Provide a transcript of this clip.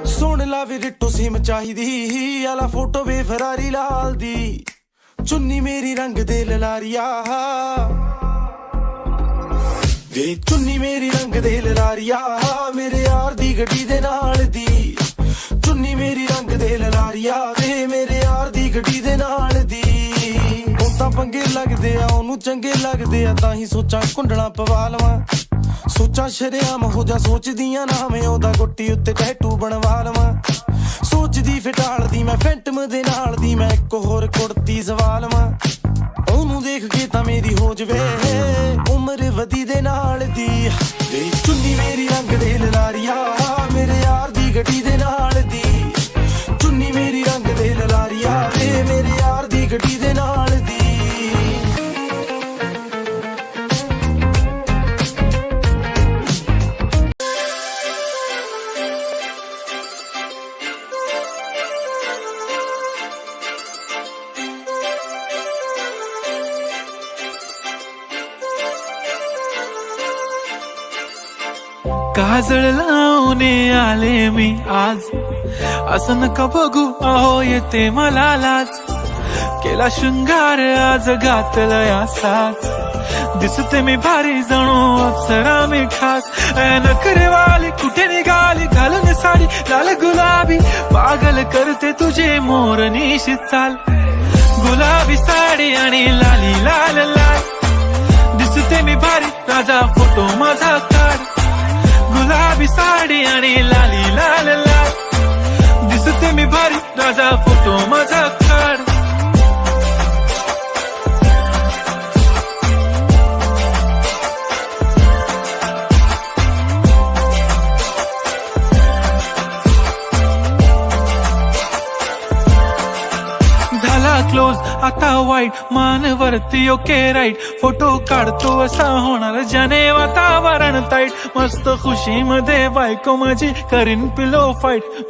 ਸੁਣ ਲਾ ਵੀ ਰਿੱਟੋ ਸਿਮ ਚਾਹੀਦੀ ਆਲਾ ਫੋਟੋ ਵੇ ਫਰਾਰੀ ਲਾਲ ਦੀ ਚੁੰਨੀ ਮੇਰੀ ਰੰਗ ਦੇ ਲਲਾਰੀਆ ਵੇ ਚੁੰਨੀ ਮੇਰੀ ਰੰਗ ਦੇ ਲਲਾਰੀਆ ਮੇਰੇ ਯਾਰ ਦੀ ਗੱਡੀ ਦੇ ਨਾਲ ਦੀ ਚੁੰਨੀ ਮੇਰੀ ਰੰਗ ਦੇ ਲਲਾਰੀਆ ਵੇ ਮੇਰੇ ਯਾਰ ਦੀ ਗੱਡੀ ਦੇ ਨਾਲ ਦੀ ਉਹ ਤਾਂ ਪੰਗੇ ਲੱਗਦੇ ਆ ਉਹਨੂੰ ਚੰਗੇ ਲੱਗਦੇ ਆ ਤਾਂ ਹੀ ਸੋਚਾਂ ਕੁੰਡਲਾਂ ਪਵਾ ਲਵਾਂ ਸੋਚਾਂ ਸ਼ਰਿਆਮ ਹੋ ਜਾ ਸੋਚਦੀਆਂ ਨਾ ਮੈਂ ਉਹਦਾ ਗੁੱਟੀ ਉੱਤੇ ਟੈਟੂ ਬਣਵਾ ਲਵਾਂ ਸੋਚਦੀ ਫਿਟਾਲਦੀ ਮੈਂ ਫੈਂਟਮ ਦੇ ਨਾਲ ਦੀ ਮੈਂ ਇੱਕ ਹੋਰ ਕੁੜਤੀ ਸਵਾ ਲਵਾਂ ਉਹਨੂੰ ਦੇਖ ਕੇ ਤਾਂ ਮੇਰੀ ਹੋ ਜਵੇ ਉਮਰ ਵਧੀ ਦੇ ਨਾਲ ਦੀ ਵੇ ਚੁੰਨੀ ਮੇਰੀ ਰੰਗ ਦੇ ਲਲਾਰੀਆ ਮੇਰੇ ਯਾਰ ਦੀ ਗੱਡੀ ਦੇ ਨਾਲ ਦੀ ਚੁੰਨੀ ਮੇਰੀ ਰੰਗ ਦੇ ਲਲਾਰੀਆ ਵੇ ਮੇਰੇ ਯਾਰ ਦੀ ਗੱਡੀ ਦੇ ਨਾਲ ਦੀ काजळ लावणे आले मी आज असं नका बघू अहो येते मला लाज केला शृंगार आज घातलं या साज दिसते मी भारी जणू अप्सरा मी खास नखरेवाली कुठे निघाली घालून साडी लाल गुलाबी पागल करते तुझे मोरनीशी चाल गुलाबी साडी आणि लाली लाल लाल दिसते मी भारी राजा फोटो माझा काढ गुलाबी साडी आणि लाली लाल लाल दिसते मी भारी राजा फोटो माझा काढ झाला क्लोज आता वाईट मानवरती ओके राईट फोटो काढतो असा होणार ज्याने वातावरण ताईट मस्त खुशी मध्ये बायको माझी करीन पिलो फाईट